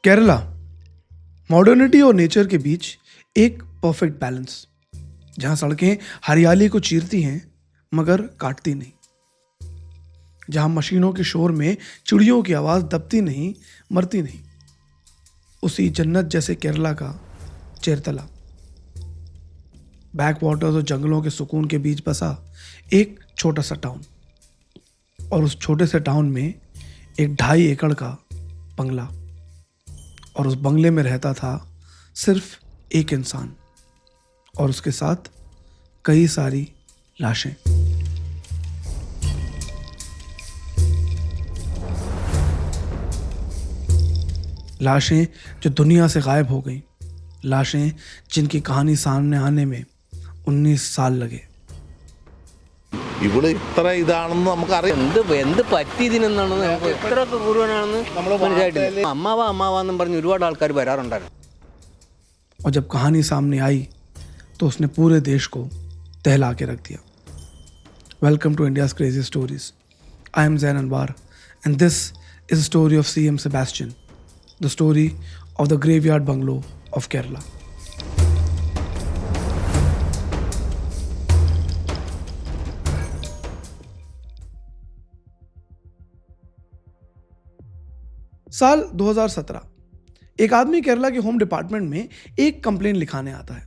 Kerala, modernity और nature के बीच एक परफेक्ट बैलेंस, जहाँ सड़कें हरियाली को चीरती हैं मगर काटती नहीं, जहाँ मशीनों के शोर में चिड़ियों की आवाज़ दबती नहीं, मरती नहीं। उसी जन्नत जैसे केरला का चेरतला, बैक वाटर्स और जंगलों के सुकून के बीच बसा एक छोटा सा टाउन, और उस छोटे से टाउन में एक 2.5 एकड़ का बंगला, और उस बंगले में रहता था सिर्फ एक इंसान और उसके साथ कई सारी लाशें। लाशें जो दुनिया से गायब हो गईं, लाशें जिनकी कहानी सामने आने में 19 साल लगे। ഇവിടെ ഇത്ര ഇതാണെന്ന് നമുക്കറിയാം. എന്ത് പറ്റിയതിനെന്നാണെന്ന് എത്ര പൂർവനാണെന്ന് മനസ്സിലായിട്ടില്ല. അമ്മാവാന്നും പറഞ്ഞ് ഒരുപാട് ആൾക്കാർ വരാറുണ്ടായിരുന്നു. और जब कहानी सामने आई तो उसने पूरे देश को दहला के रख दिया। Welcome to India's crazy stories. I am Jain Anwar and this is the story of CM Sebastian, the story of the graveyard bungalow of Kerala. साल 2017, एक आदमी केरला के होम डिपार्टमेंट में एक कंप्लेन लिखाने आता है।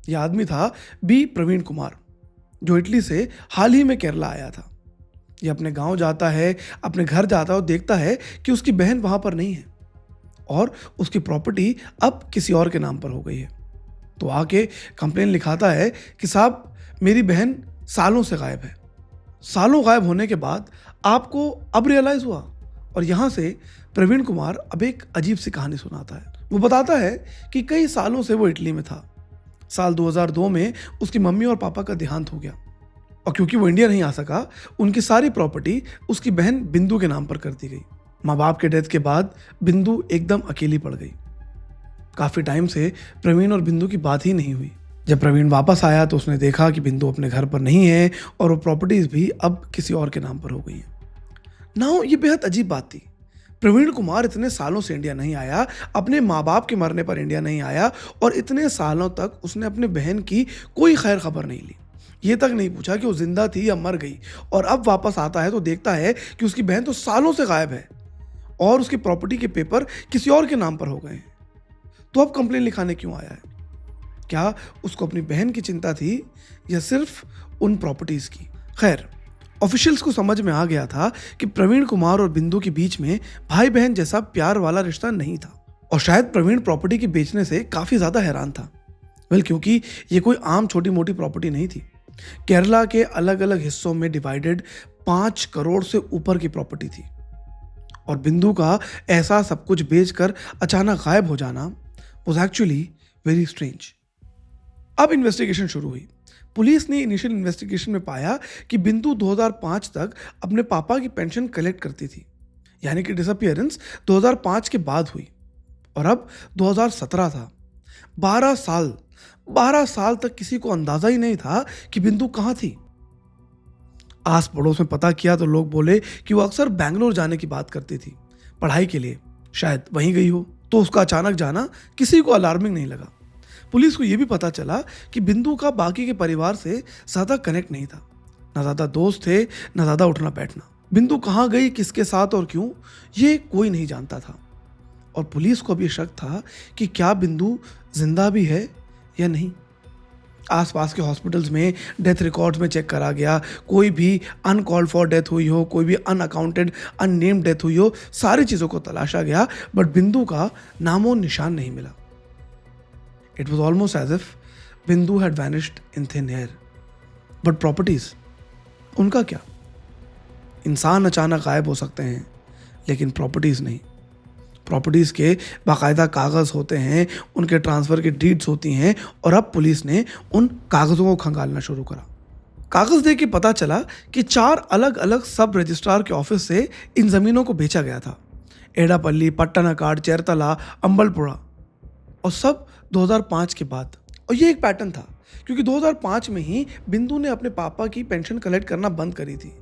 यह आदमी था प्रवीण कुमार, जो इटली से हाल ही में केरला आया था। यह अपने गांव जाता है, अपने घर जाता है और देखता है कि उसकी बहन वहां पर नहीं है और उसकी प्रॉपर्टी अब किसी और के नाम पर हो गई है। तो आके कंप्लेन लिखाता है कि साहब, मेरी बहन सालों से गायब है। सालों गायब होने के बाद आपको अब रियलाइज हुआ। और यहाँ से प्रवीण कुमार अब एक अजीब सी कहानी सुनाता है। वो बताता है कि कई सालों से वो इटली में था। साल 2002 में उसकी मम्मी और पापा का देहांत हो गया, और क्योंकि वो इंडिया नहीं आ सका, उनकी सारी प्रॉपर्टी उसकी बहन बिंदु के नाम पर कर दी गई। माँ बाप के डेथ के बाद बिंदु एकदम अकेली पड़ गई। काफ़ी टाइम से प्रवीण और बिंदु की बात ही नहीं हुई। जब प्रवीण वापस आया तो उसने देखा कि बिंदु अपने घर पर नहीं है और वो प्रॉपर्टीज भी अब किसी और के नाम पर हो गई हैं। नाउ ये बेहद अजीब बात थी। प्रवीण कुमार इतने सालों से इंडिया नहीं आया, अपने माँ बाप के मरने पर इंडिया नहीं आया, और इतने सालों तक उसने अपने बहन की कोई खैर खबर नहीं ली। ये तक नहीं पूछा कि वो जिंदा थी या मर गई। और अब वापस आता है तो देखता है कि उसकी बहन तो सालों से गायब है और उसकी प्रॉपर्टी के पेपर किसी और के नाम पर हो गए हैं। तो अब कंप्लेन लिखाने क्यों आया है? क्या उसको अपनी बहन की चिंता थी या सिर्फ उन प्रॉपर्टीज की? खैर, ऑफिशियल्स को समझ में आ गया था कि प्रवीण कुमार और बिंदु के बीच में भाई बहन जैसा प्यार वाला रिश्ता नहीं था, और शायद प्रवीण प्रॉपर्टी के बेचने से काफ़ी ज़्यादा हैरान था। क्योंकि ये कोई आम छोटी मोटी प्रॉपर्टी नहीं थी। केरला के अलग अलग हिस्सों में डिवाइडेड 5 करोड़ से ऊपर की प्रॉपर्टी थी, और बिंदु का ऐसा सब कुछ बेचकर अचानक गायब हो जाना वॉज एक्चुअली वेरी स्ट्रेंज। अब इन्वेस्टिगेशन शुरू हुई। पुलिस ने इनिशियल इन्वेस्टिगेशन में पाया कि बिंदु 2005 तक अपने पापा की पेंशन कलेक्ट करती थी, यानी कि डिसअपियरेंस 2005 के बाद हुई, और अब 2017 था। 12 साल तक किसी को अंदाजा ही नहीं था कि बिंदु कहाँ थी। आस पड़ोस में पता किया तो लोग बोले कि वो अक्सर बैंगलोर जाने की बात करती थी पढ़ाई के लिए, शायद वहीं गई हो। तो उसका अचानक जाना किसी को अलार्मिंग नहीं लगा। पुलिस को यह भी पता चला कि बिंदु का बाकी के परिवार से ज़्यादा कनेक्ट नहीं था, ना ज़्यादा दोस्त थे, ना ज़्यादा उठना बैठना। बिंदु कहाँ गई, किसके साथ और क्यों, ये कोई नहीं जानता था। और पुलिस को भी शक था कि क्या बिंदु जिंदा भी है या नहीं। आसपास के हॉस्पिटल्स में डेथ रिकॉर्ड्स में चेक करा गया, कोई भी अनकॉल्ड फॉर डेथ हुई हो, कोई भी अनअकाउंटेड अननेम्ड डेथ हुई हो, सारी चीज़ों को तलाशा गया, बट बिंदु का नामो निशान नहीं मिला। It was almost as if Bindu had vanished in thin air. But properties, उनका क्या? इंसान अचानक गायब हो सकते हैं, लेकिन प्रॉपर्टीज़ नहीं। प्रॉपर्टीज़ के बाकायदा कागज़ होते हैं, उनके ट्रांसफ़र की डीड्स होती हैं, और अब पुलिस ने उन कागज़ों को खंगालना शुरू करा। कागज़ देख के पता चला कि 4 अलग अलग सब रजिस्ट्रार के ऑफिस से इन ज़मीनों को बेचा गया था। एडापल्ली, पट्टनाकाड, चेरतला, अम्बलपुरा, और सब 2005 के बाद। और ये एक पैटर्न था, क्योंकि 2005 में ही बिंदु ने अपने पापा की पेंशन कलेक्ट करना बंद करी थी।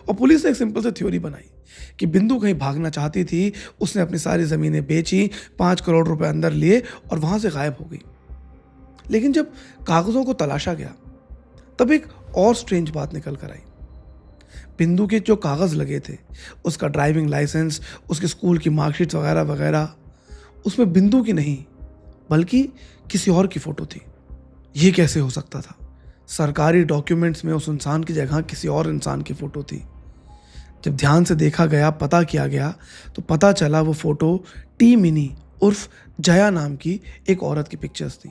और पुलिस ने एक सिंपल सी थ्योरी बनाई कि बिंदु कहीं भागना चाहती थी, उसने अपनी सारी ज़मीनें बेची, 5 करोड़ रुपए अंदर लिए और वहाँ से गायब हो गई। लेकिन जब कागज़ों को तलाशा गया तब एक और स्ट्रेंज बात निकल कर आई। बिंदु के जो कागज़ लगे थे, उसका ड्राइविंग लाइसेंस, उसके स्कूल की मार्कशीट वगैरह वगैरह, उसमें बिंदु की नहीं बल्कि किसी और की फ़ोटो थी। ये कैसे हो सकता था? सरकारी डॉक्यूमेंट्स में उस इंसान की जगह किसी और इंसान की फ़ोटो थी। जब ध्यान से देखा गया, पता किया गया, तो पता चला वो फ़ोटो टी मिनी उर्फ जया नाम की एक औरत की पिक्चर्स थी।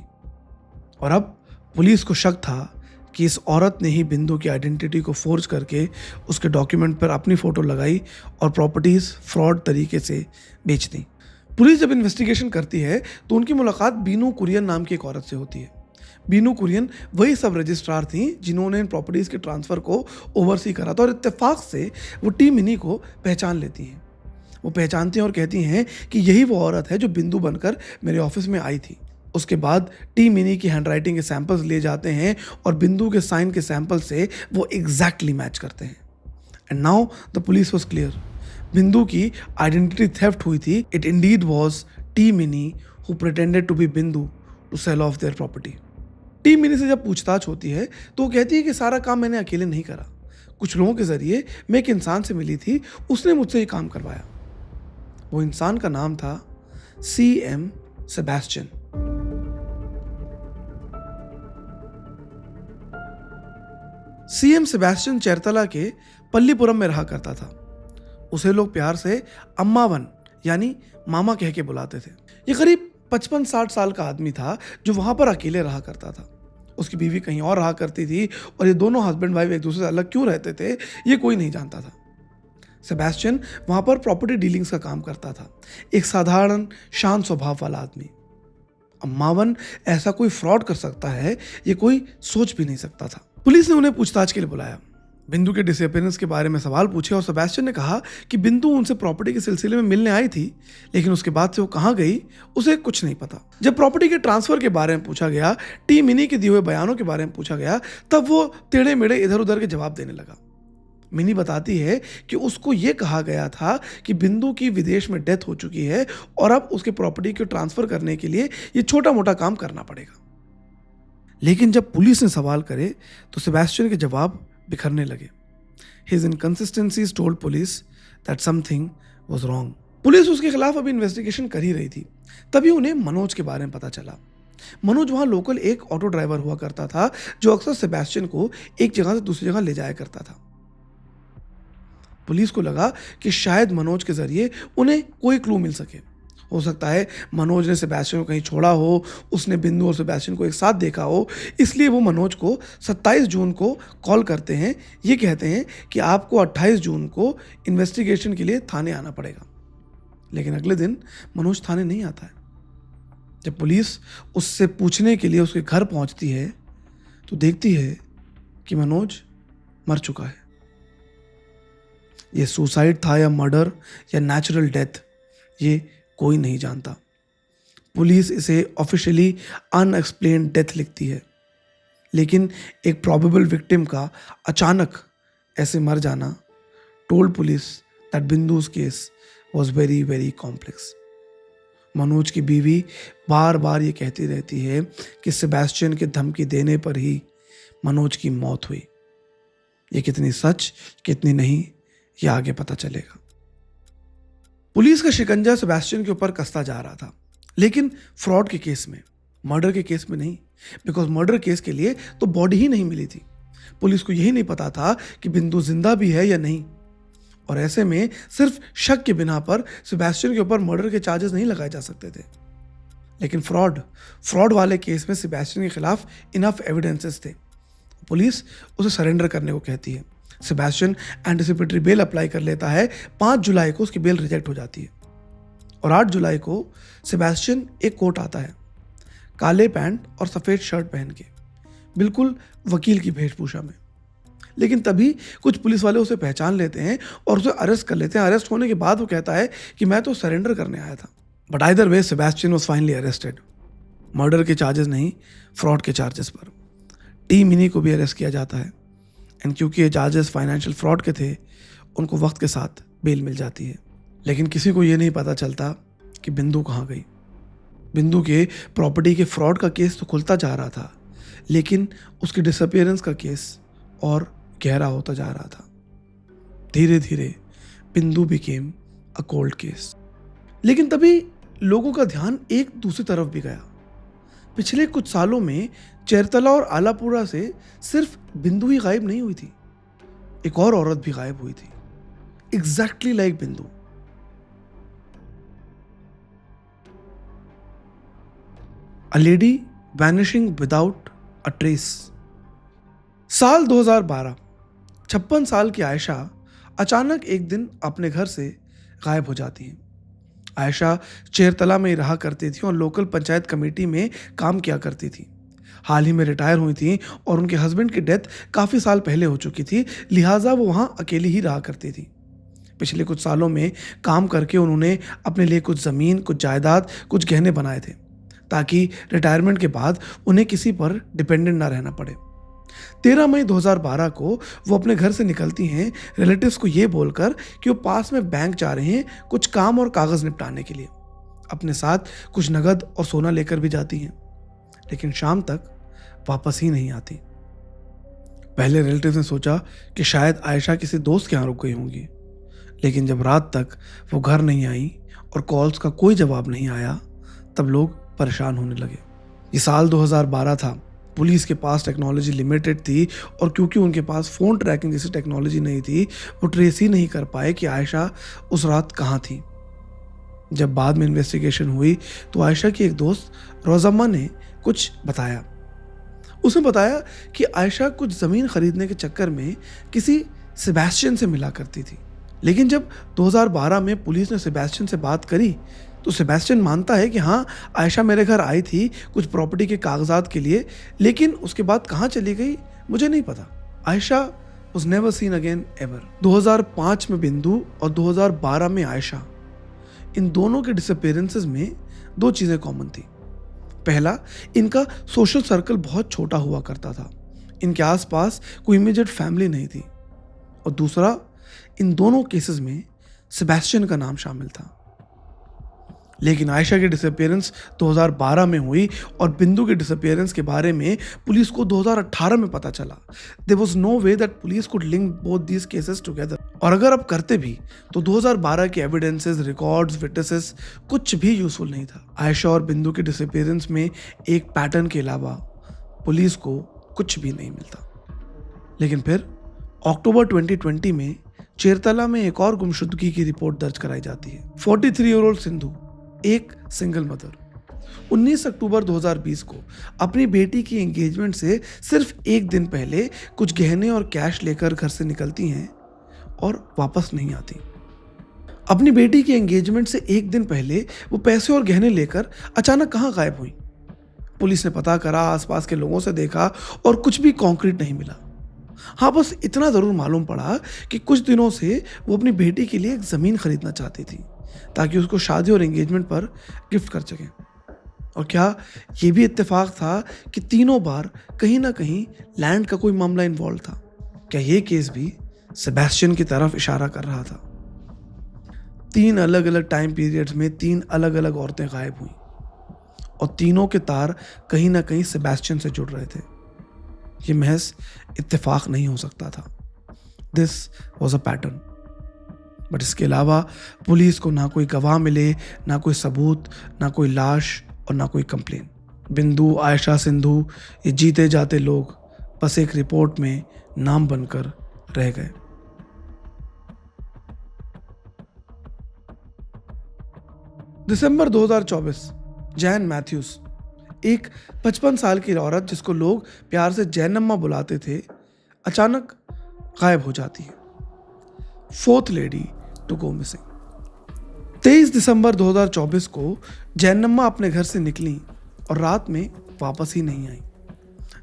और अब पुलिस को शक था कि इस औरत ने ही बिंदु की आइडेंटिटी को फोर्ज करके उसके डॉक्यूमेंट पर अपनी फ़ोटो लगाई और प्रॉपर्टीज़ फ्रॉड तरीके से बेच दी। पुलिस जब इन्वेस्टिगेशन करती है तो उनकी मुलाकात बीनू कुरियन नाम की एक औरत से होती है। बीनू कुरियन वही सब रजिस्ट्रार थी जिन्होंने इन प्रॉपर्टीज़ के ट्रांसफ़र को ओवरसी करा था और इत्तेफाक से वो टी मिनी को पहचान लेती हैं। वो पहचानती हैं और कहती हैं कि यही वो औरत है जो बिंदु बनकर मेरे ऑफिस में आई थी। उसके बाद टी मिनी की हैंडराइटिंग के सैंपल्स लिए जाते हैं और बिंदु के साइन के सैंपल से वो एग्जैक्टली मैच करते हैं। And now the police was clear, Bindu की आइडेंटिटी थेफ्ट हुई थी। It indeed was T Mini who pretended to be Bindu to sell off their property. T Mini से जब पूछताछ होती है तो वो कहती है कि सारा काम मैंने अकेले नहीं करा, कुछ लोगों के ज़रिए मैं एक इंसान से मिली थी, उसने मुझसे ये काम करवाया। वो इंसान का नाम था CM सेबेस्टियन। CM सेबेस्टियन चेरतला के पल्लीपुरम में रहा करता था। उसे लोग प्यार से अम्मावन यानी मामा कह के बुलाते थे। ये करीब 55-60 साल का आदमी था जो वहाँ पर अकेले रहा करता था। उसकी बीवी कहीं और रहा करती थी और ये दोनों हस्बैंड वाइफ एक दूसरे से अलग क्यों रहते थे ये कोई नहीं जानता था। सेबेस्टियन वहाँ पर प्रॉपर्टी डीलिंग्स का काम करता था, एक साधारण शांत स्वभाव वाला आदमी। अम्मावन ऐसा कोई फ्रॉड कर सकता है ये कोई सोच भी नहीं सकता था। पुलिस ने उन्हें पूछताछ के लिए बुलाया, बिंदु के डिसअपीयरेंस के बारे में सवाल पूछे और सेबेस्टियन ने कहा कि बिंदु उनसे प्रॉपर्टी के सिलसिले में मिलने आई थी, लेकिन उसके बाद से वो कहाँ गई उसे कुछ नहीं पता। जब प्रॉपर्टी के ट्रांसफर के बारे में पूछा गया, टी मिनी के दिए हुए बयानों के बारे में पूछा गया, तब वो टेढ़े मेढ़े इधर उधर के जवाब देने लगा। मिनी बताती है कि उसको ये कहा गया था कि बिंदु की विदेश में डेथ हो चुकी है और अब उसके प्रॉपर्टी को ट्रांसफर करने के लिए ये छोटा मोटा काम करना पड़ेगा। लेकिन जब पुलिस ने सवाल करे तो सेबेस्टियन के जवाब बिखरने लगे। His inconsistencies told police that something was wrong. Police उसके खिलाफ अभी इन्वेस्टिगेशन कर ही रही थी, तभी उन्हें मनोज के बारे में पता चला। मनोज वहाँ लोकल एक ऑटो ड्राइवर हुआ करता था जो अक्सर सेबेस्टियन को एक जगह से दूसरी जगह ले जाया करता था। पुलिस को लगा कि शायद मनोज के जरिए उन्हें कोई क्लू मिल सके। हो सकता है मनोज ने सेबेस्टियन को कहीं छोड़ा हो, उसने बिंदु और सेबेस्टियन को एक साथ देखा हो, इसलिए वो मनोज को 27 जून को कॉल करते हैं। ये कहते हैं कि आपको 28 जून को इन्वेस्टिगेशन के लिए थाने आना पड़ेगा। लेकिन अगले दिन मनोज थाने नहीं आता है। जब पुलिस उससे पूछने के लिए उसके घर पहुंचती है तो देखती है कि मनोज मर चुका है। ये सुसाइड था या मर्डर या नेचुरल डेथ, ये कोई नहीं जानता। पुलिस इसे ऑफिशियली अनएक्सप्लेन्ड डेथ लिखती है, लेकिन एक प्रोबेबल विक्टिम का अचानक ऐसे मर जाना told police that Bindu's case was very very complex. Manoj की बीवी बार बार ये कहती रहती है कि सेबेस्टियन के धमकी देने पर ही मनोज की मौत हुई। ये कितनी सच कितनी नहीं ये आगे पता चलेगा। पुलिस का शिकंजा सेबेस्टियन के ऊपर कसता जा रहा था, लेकिन फ्रॉड के केस में, मर्डर के केस में नहीं, बिकॉज मर्डर केस के लिए तो बॉडी ही नहीं मिली थी। पुलिस को यही नहीं पता था कि बिंदु जिंदा भी है या नहीं, और ऐसे में सिर्फ शक के बिना पर सेबेस्टियन के ऊपर मर्डर के चार्जेस नहीं लगाए जा सकते थे। लेकिन फ्रॉड वाले केस में सेबेस्टियन के खिलाफ इनफ एविडेंसेस थे। पुलिस उसे सरेंडर करने को कहती है। सेबेस्टियन एंटिसिपेटरी बेल अप्लाई कर लेता है। 5 जुलाई को उसकी बेल रिजेक्ट हो जाती है और 8 जुलाई को सेबेस्टियन एक कोर्ट आता है, काले पैंट और सफ़ेद शर्ट पहन के, बिल्कुल वकील की वेशभूषा में। लेकिन तभी कुछ पुलिस वाले उसे पहचान लेते हैं और उसे अरेस्ट कर लेते हैं। अरेस्ट होने के बाद वो कहता है कि मैं तो सरेंडर करने आया था। But either way Sebastian was finally arrested, murder के चार्जेस नहीं, फ्रॉड के चार्जेस पर। टी मिनी को भी अरेस्ट किया जाता है एंड क्योंकि ये चार्जेस फाइनेंशियल फ्रॉड के थे, उनको वक्त के साथ बेल मिल जाती है। लेकिन किसी को ये नहीं पता चलता कि बिंदु कहाँ गई। बिंदु के प्रॉपर्टी के फ्रॉड का केस तो खुलता जा रहा था, लेकिन उसकी डिसअपियरेंस का केस और गहरा होता जा रहा था। धीरे धीरे बिंदु बिकेम अ कोल्ड केस। लेकिन तभी लोगों का ध्यान एक दूसरी तरफ भी गया। पिछले कुछ सालों में चेरतला और आलापुरा से सिर्फ बिंदु ही गायब नहीं हुई थी, एक और औरत भी गायब हुई थी, एग्जैक्टली लाइक बिंदु। A lady vanishing without a trace. साल 2012, 56 साल की आयशा अचानक एक दिन अपने घर से गायब हो जाती हैं। आयशा चेरतला में ही रहा करती थी और लोकल पंचायत कमेटी में काम किया करती थी। हाल ही में रिटायर हुई थी और उनके हस्बैंड की डेथ काफ़ी साल पहले हो चुकी थी, लिहाजा वो वहाँ अकेली ही रहा करती थी। पिछले कुछ सालों में काम करके उन्होंने अपने लिए कुछ ज़मीन, कुछ जायदाद, कुछ गहने बनाए थे ताकि रिटायरमेंट के बाद उन्हें किसी पर डिपेंडेंट ना रहना पड़े। 13 मई 2012 को वो अपने घर से निकलती हैं रिलेटिव्स को ये बोलकर कि वो पास में बैंक जा रहे हैं कुछ काम और कागज़ निपटाने के लिए। अपने साथ कुछ नगद और सोना लेकर भी जाती हैं, लेकिन शाम तक वापस ही नहीं आती। पहले रिलेटिव्स ने सोचा कि शायद आयशा किसी दोस्त के यहाँ रुक गई होंगी, लेकिन जब रात तक वो घर नहीं आई और कॉल्स का कोई जवाब नहीं आया, तब लोग परेशान होने लगे। ये साल 2012 था। पुलिस के पास टेक्नोलॉजी लिमिटेड थी और क्योंकि उनके पास फ़ोन ट्रैकिंग जैसी टेक्नोलॉजी नहीं थी, वो ट्रेस ही नहीं कर पाए कि आयशा उस रात कहाँ थी। जब बाद में इन्वेस्टिगेशन हुई तो आयशा की एक दोस्त रोज़म्मा ने कुछ बताया। उसने बताया कि आयशा कुछ ज़मीन खरीदने के चक्कर में किसी सेबेस्टियन से मिला करती थी, लेकिन जब 2012 में पुलिस ने सेबेस्टियन से बात करी तो सेबेस्टियन मानता है कि हाँ, आयशा मेरे घर आई थी कुछ प्रॉपर्टी के कागजात के लिए, लेकिन उसके बाद कहाँ चली गई मुझे नहीं पता। Ayesha was never seen again ever। 2005 में बिंदु और 2012 में आयशा, इन दोनों के डिसअपियरेंसेस में दो चीज़ें कॉमन थी। पहला, इनका सोशल सर्कल बहुत छोटा हुआ करता था, इनके आसपास कोई इमीडिएट फैमिली नहीं थी। और दूसरा, इन दोनों केसेस में सेबेस्टियन का नाम शामिल था। लेकिन आयशा की डिसअपियरेंस 2012 में हुई और बिंदु के डिसअपियरेंस के बारे में पुलिस को 2018 में पता चला। There was no way that police could link both these cases together. और अगर अब करते भी तो 2012 के एविडेंसेस, रिकॉर्ड्स, विटनेसेस कुछ भी यूजफुल नहीं था। आयशा और बिंदु के डिसअपियरेंस में एक पैटर्न के अलावा पुलिस को कुछ भी नहीं मिलता। लेकिन फिर अक्टूबर 2020 में चेरतला में एक और गुमशुदगी की रिपोर्ट दर्ज कराई जाती है। 43 ईयर ओल्ड सिंधु, एक सिंगल मदर, 19 अक्टूबर 2020 को अपनी बेटी की एंगेजमेंट से सिर्फ एक दिन पहले कुछ गहने और कैश लेकर घर से निकलती हैं और वापस नहीं आती। अपनी बेटी की एंगेजमेंट से एक दिन पहले वो पैसे और गहने लेकर अचानक कहाँ गायब हुई। पुलिस ने पता करा, आसपास के लोगों से देखा और कुछ भी कॉन्क्रीट नहीं मिला। हाँ, बस इतना ज़रूर मालूम पड़ा कि कुछ दिनों से वो अपनी बेटी के लिए एक ज़मीन खरीदना चाहती थी ताकि उसको शादी और एंगेजमेंट पर गिफ्ट कर सकें। और क्या ये भी इत्तेफाक था कि तीनों बार कहीं ना कहीं लैंड का कोई मामला इन्वॉल्व था। क्या ये केस भी सेबेस्टियन की तरफ इशारा कर रहा था। 3 अलग अलग टाइम पीरियड्स में 3 अलग अलग औरतें गायब हुई और तीनों के तार कहीं ना कहीं सेबेस्टियन से जुड़ रहे थे। ये महज इत्तेफाक नहीं हो सकता था। This was a pattern. But इसके अलावा पुलिस को ना कोई गवाह मिले, ना कोई सबूत, ना कोई लाश और ना कोई कंप्लेन। बिंदु, आयशा, सिंधु, ये जीते जाते लोग बस एक रिपोर्ट में नाम बनकर रह गए। दिसंबर 2024, जैन मैथ्यूज, एक 55 साल की औरत जिसको लोग प्यार से जैनम्मा बुलाते थे, अचानक गायब हो जाती है। 4th lady to go missing. 23 दिसंबर 2024 को जैनम्मा अपने घर से निकली और रात में वापस ही नहीं आई।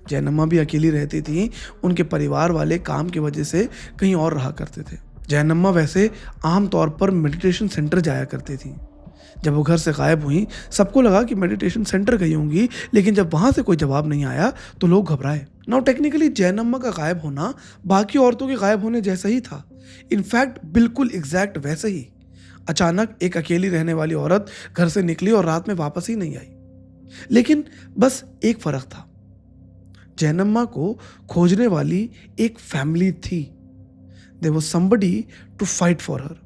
जैनम्मा भी अकेली रहती थी, उनके परिवार वाले काम की वजह से कहीं और रहा करते थे। जैनम्मा वैसे आम तौर पर मेडिटेशन सेंटर जाया करती थी, जब वो घर से गायब हुई सबको लगा कि मेडिटेशन सेंटर गई होंगी, लेकिन जब वहाँ से कोई जवाब नहीं आया तो लोग घबराए। नाउ टेक्निकली जैनम्मा का गायब होना बाकी औरतों के गायब होने जैसा ही था। इनफैक्ट बिल्कुल एग्जैक्ट वैसे ही। अचानक एक अकेली रहने वाली औरत घर से निकली और रात में वापस ही नहीं आई। लेकिन बस एक फर्क था, जैनम्मा को खोजने वाली एक फैमिली थी। There was somebody to fight for her.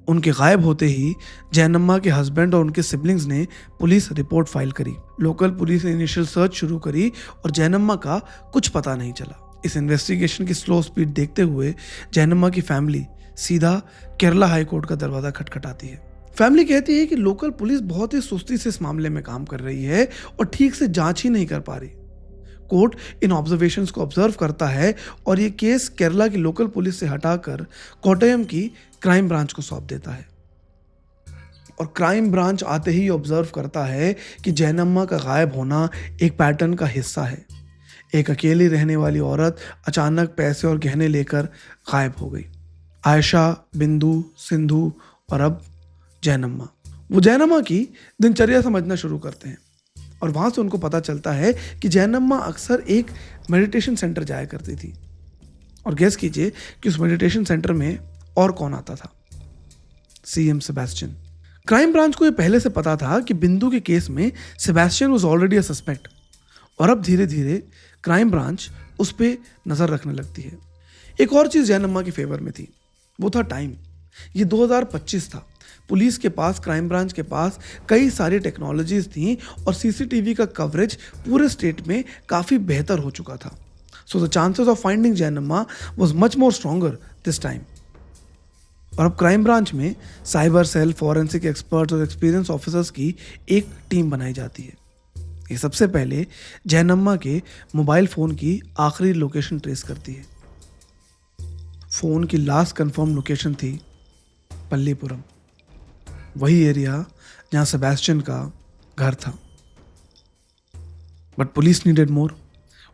उनके गायब होते ही जैनम्मा के हस्बैंड और उनके सिबलिंग्स ने पुलिस रिपोर्ट फाइल करी। लोकल पुलिस ने इनिशियल सर्च शुरू करी और जैनम्मा का कुछ पता नहीं चला। इस इन्वेस्टिगेशन की स्लो स्पीड देखते हुए जैनम्मा की फैमिली सीधा केरला हाई कोर्ट का दरवाजा खटखटाती है। फैमिली कहती है कि लोकल पुलिस बहुत ही सुस्ती से इस मामले में काम कर रही है और ठीक से जांच ही नहीं कर पा रही। कोर्ट इन ऑब्जर्वेशंस को ऑब्जर्व करता है और ये केस केरला की लोकल पुलिस से हटाकर कोट्टयम की क्राइम ब्रांच को सौंप देता है। और क्राइम ब्रांच आते ही ऑब्जर्व करता है कि जैनम्मा का गायब होना एक पैटर्न का हिस्सा है। एक अकेली रहने वाली औरत अचानक पैसे और गहने लेकर गायब हो गई। आयशा, बिंदु, सिंधु और अब जैनम्मा। वो जैनम्मा की दिनचर्या समझना शुरू करते हैं और वहाँ से उनको पता चलता है कि जैनम्मा अक्सर एक मेडिटेशन सेंटर जाया करती थी। और गेस कीजिए कि उस मेडिटेशन सेंटर में और कौन आता था? CM Sebastian. क्राइम ब्रांच को ये पहले से पता था कि बिंदु के केस में Sebastian was already a suspect और अब धीरे धीरे क्राइम ब्रांच उस पर नज़र रखने लगती है। एक और चीज़ जैनम्मा के फेवर में थी, वो था टाइम। ये 2025 था। पुलिस के पास, क्राइम ब्रांच के पास कई सारी टेक्नोलॉजीज थी और सीसीटीवी का कवरेज पूरे स्टेट में काफ़ी बेहतर हो चुका था। So the chances of finding Jainamma was much more stronger this time. और अब क्राइम ब्रांच में साइबर सेल, फॉरेंसिक एक्सपर्ट्स और एक्सपीरियंस ऑफिसर्स की एक टीम बनाई जाती है। ये सबसे पहले जैनम्मा के मोबाइल फ़ोन की आखिरी लोकेशन ट्रेस करती है। फ़ोन की लास्ट कंफर्म लोकेशन थी पल्लीपुरम, वही एरिया जहाँ सेबेस्टियन का घर था। But police needed more.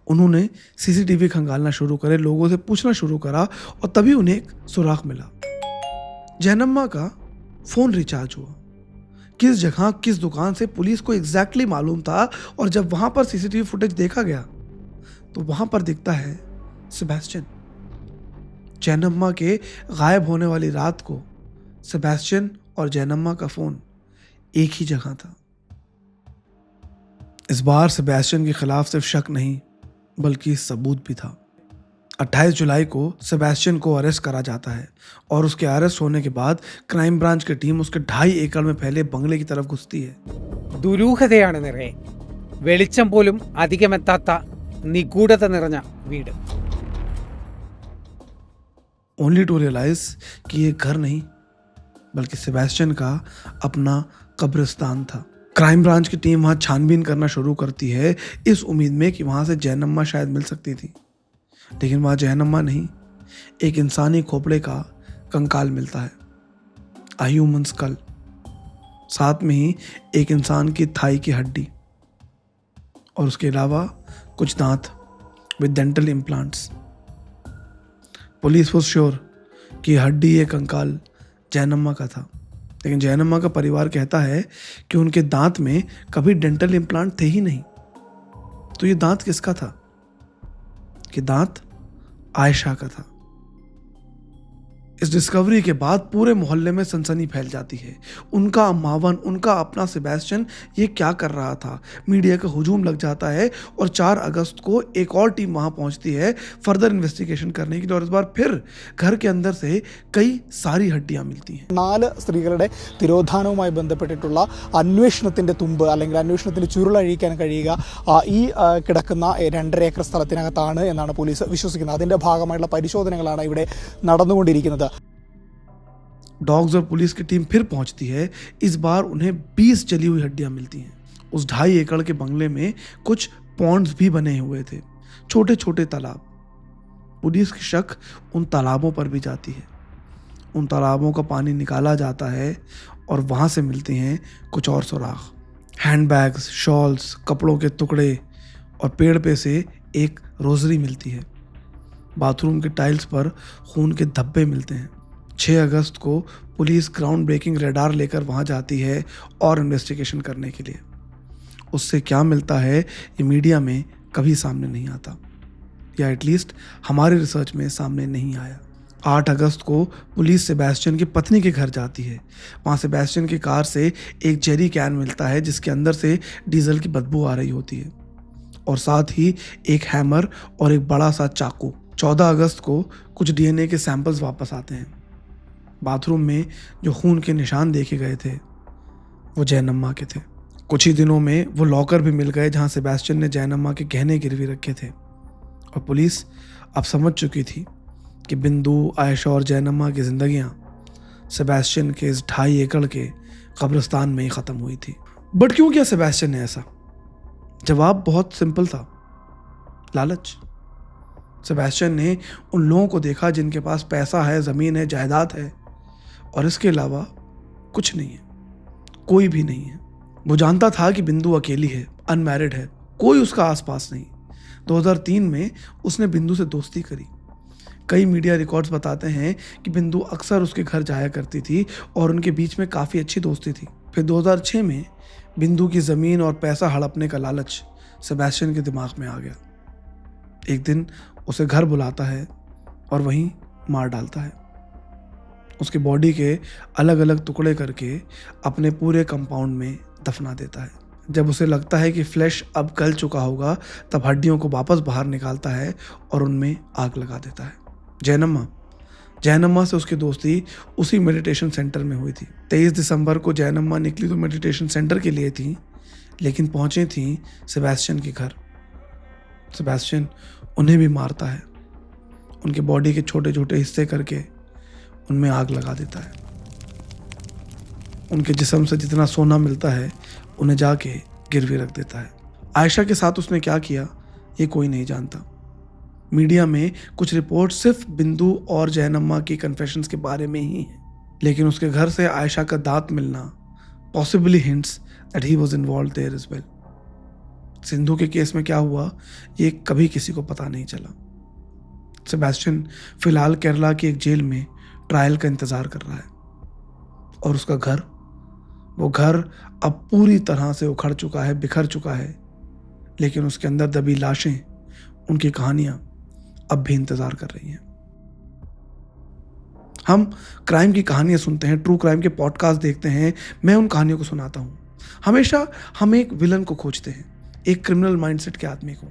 उन्होंने सीसीटीवी खंगालना शुरू करे, लोगों से पूछना शुरू करा और तभी उन्हें एक सुराग मिला। जैनम्मा का फ़ोन रिचार्ज हुआ। किस जगह, किस दुकान से, पुलिस को एग्जैक्टली मालूम था। और जब वहाँ पर सीसीटीवी फुटेज देखा गया तो वहाँ पर दिखता है सेबेस्टियन। जैनम्मा के गायब होने वाली रात को सेबेस्टियन और जैनम्मा का फ़ोन एक ही जगह था। इस बार सेबेस्टियन के खिलाफ सिर्फ शक नहीं बल्कि सबूत भी था। 28 जुलाई को सेबेस्टियन को अरेस्ट करा जाता है और उसके अरेस्ट होने के बाद क्राइम ब्रांच की टीम उसके 2.5 एकड़ में फैले बंगले की तरफ घुसती है। ദുരൂഹതയാണ് നിറയെ, വെളിച്ചം പോലും അധികമെത്താത്ത നിഗൂഢത നിറഞ്ഞ വീട്. ओनली टू रियलाइज कि ये घर नहीं बल्कि सेबेस्टियन का अपना कब्रिस्तान था। क्राइम ब्रांच की टीम वहाँ छानबीन करना शुरू करती है इस उम्मीद में कि वहाँ से जैनम्मा शायद मिल सकती थी, लेकिन वहाँ जैनम्मा नहीं, एक इंसानी खोपड़े का कंकाल मिलता है, अ ह्यूमन स्कल। साथ में ही एक इंसान की थाई की हड्डी और उसके अलावा कुछ दांत with dental implants. Police was sure कि हड्डी, ये कंकाल जैनम्मा का था, लेकिन जैनम्मा का परिवार कहता है कि उनके दांत में कभी डेंटल इम्प्लांट थे ही नहीं। तो ये दांत किसका था? कि दांत आयशा का था। इस डिस्कवरी के बाद पूरे मोहल्ले में सनसनी फैल जाती है। उनका अम्मावन, उनका अपना सेबेस्टियन ये क्या कर रहा था? मीडिया का हुजूम लग जाता है और 4 अगस्त को एक और टीम वहां पहुंचती है फर्दर इन्वेस्टिगेशन करने के लिए। और इस बार फिर घर के अंदर से कई सारी हड्डियां मिलती हैं। 4 സ്ത്രീകളുടെ തിരോധാനവുമായി ബന്ധപ്പെട്ടിട്ടുള്ള അന്വേഷണത്തിൻ്റെ തുമ്പ് അല്ലെങ്കിൽ അന്വേഷണത്തിൻ്റെ ചുരുളഴിക്കാൻ കഴിയുക ഈ കിടക്കുന്ന 2.5 ഏക്കർ സ്ഥലത്തിനകത്താണ് എന്നാണ് പോലീസ് വിശ്വസിക്കുന്നത്. അതിൻ്റെ ഭാഗമായിട്ടുള്ള പരിശോധനകളാണ് ഇവിടെ നടന്നുകൊണ്ടിരിക്കുന്നത്. डॉग्स और पुलिस की टीम फिर पहुंचती है। इस बार उन्हें 20 जली हुई हड्डियां मिलती हैं। उस 2.5 एकड़ के बंगले में कुछ पॉन्ड्स भी बने हुए थे, छोटे छोटे तालाब। पुलिस की शक उन तालाबों पर भी जाती है। उन तालाबों का पानी निकाला जाता है और वहाँ से मिलते हैं कुछ और सुराग, हैंडबैग्स, शॉल्स, कपड़ों के टुकड़े और पेड़ पे से एक रोजरी मिलती है। बाथरूम के टाइल्स पर खून के धब्बे मिलते हैं। 6 अगस्त को पुलिस ग्राउंड ब्रेकिंग रडार लेकर वहाँ जाती है और इन्वेस्टिगेशन करने के लिए। उससे क्या मिलता है ये मीडिया में कभी सामने नहीं आता, या एटलीस्ट हमारे रिसर्च में सामने नहीं आया। 8 अगस्त को पुलिस सेबेस्टियन की पत्नी के घर जाती है। वहाँ सेबेस्टियन की कार से एक जेरी कैन मिलता है जिसके अंदर से डीजल की बदबू आ रही होती है, और साथ ही एक हैमर और एक बड़ा सा चाकू। 14 अगस्त को कुछ डीएनए के सैंपल्स वापस आते हैं। बाथरूम में जो खून के निशान देखे गए थे वो जैनम्मा के थे। कुछ ही दिनों में वो लॉकर भी मिल गए जहाँ सेबेस्टियन ने जैनम्मा के गहने गिरवी रखे थे, और पुलिस अब समझ चुकी थी कि बिंदु, आयशा और जैनम्मा की जिंदगियां सेबेस्टियन के इस 2.5 एकड़ के कब्रिस्तान में ही ख़त्म हुई थी। बट क्यों किया सेबेस्टियन ने ऐसा? जवाब बहुत सिंपल था, लालच। सेबेस्टियन ने उन लोगों को देखा जिनके पास पैसा है, ज़मीन है, जायदाद है, और इसके अलावा कुछ नहीं है, कोई भी नहीं है। वो जानता था कि बिंदु अकेली है, अनमैरिड है, कोई उसका आसपास नहीं। 2003 में उसने बिंदु से दोस्ती करी। कई मीडिया रिकॉर्ड्स बताते हैं कि बिंदु अक्सर उसके घर जाया करती थी और उनके बीच में काफ़ी अच्छी दोस्ती थी। फिर 2006 में बिंदु की ज़मीन और पैसा हड़पने का लालच सेबेस्टियन के दिमाग में आ गया। एक दिन उसे घर बुलाता है और वहीं मार डालता है। उसकी बॉडी के अलग अलग टुकड़े करके अपने पूरे कंपाउंड में दफना देता है। जब उसे लगता है कि फ्लैश अब गल चुका होगा, तब हड्डियों को वापस बाहर निकालता है और उनमें आग लगा देता है। जैनम्मा से उसकी दोस्ती उसी मेडिटेशन सेंटर में हुई थी। 23 दिसंबर को जैनम्मा निकली तो मेडिटेशन सेंटर के लिए थी, लेकिन पहुंचे थी सेबेस्टियन के घर। सेबेस्टियन उन्हें भी मारता है, उनके बॉडी के छोटे छोटे हिस्से करके उनमें आग लगा देता है। उनके जिस्म से जितना सोना मिलता है उन्हें जाके गिरवी रख देता है। आयशा के साथ उसने क्या किया ये कोई नहीं जानता। मीडिया में कुछ रिपोर्ट सिर्फ बिंदु और जैनम्मा की कन्फेशंस के बारे में ही है, लेकिन उसके घर से आयशा का दांत मिलना possibly hints that he was involved there as well. Sindhu के केस में क्या हुआ ये कभी किसी को पता नहीं चला। सेबेस्टियन फिलहाल केरला की एक जेल में ट्रायल का इंतजार कर रहा है, और उसका घर, वो घर अब पूरी तरह से उखड़ चुका है, बिखर चुका है, लेकिन उसके अंदर दबी लाशें, उनकी कहानियां अब भी इंतजार कर रही हैं। हम क्राइम की कहानियां सुनते हैं, ट्रू क्राइम के पॉडकास्ट देखते हैं, मैं उन कहानियों को सुनाता हूं। हमेशा हम एक विलन को खोजते हैं, एक क्रिमिनल माइंडसेट के आदमी को,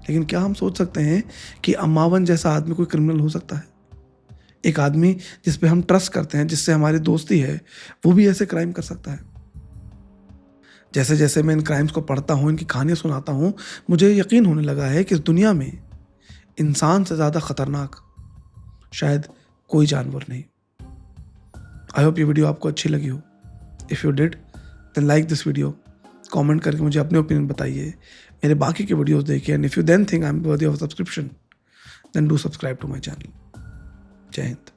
लेकिन क्या हम सोच सकते हैं कि अम्मावन जैसा आदमी कोई क्रिमिनल हो सकता है? एक आदमी जिस पे हम ट्रस्ट करते हैं, जिससे हमारी दोस्ती है, वो भी ऐसे क्राइम कर सकता है? जैसे जैसे मैं इन क्राइम्स को पढ़ता हूँ, इनकी कहानियाँ सुनाता हूँ, मुझे यकीन होने लगा है कि इस दुनिया में इंसान से ज़्यादा खतरनाक शायद कोई जानवर नहीं। आई होप ये वीडियो आपको अच्छी लगी हो। If you did then like this video, comment करके मुझे अपने ओपिनियन बताइए, मेरे बाकी के वीडियोस देखिए, and if you then think I am worthy of subscription then do subscribe to my channel. जय हिंद।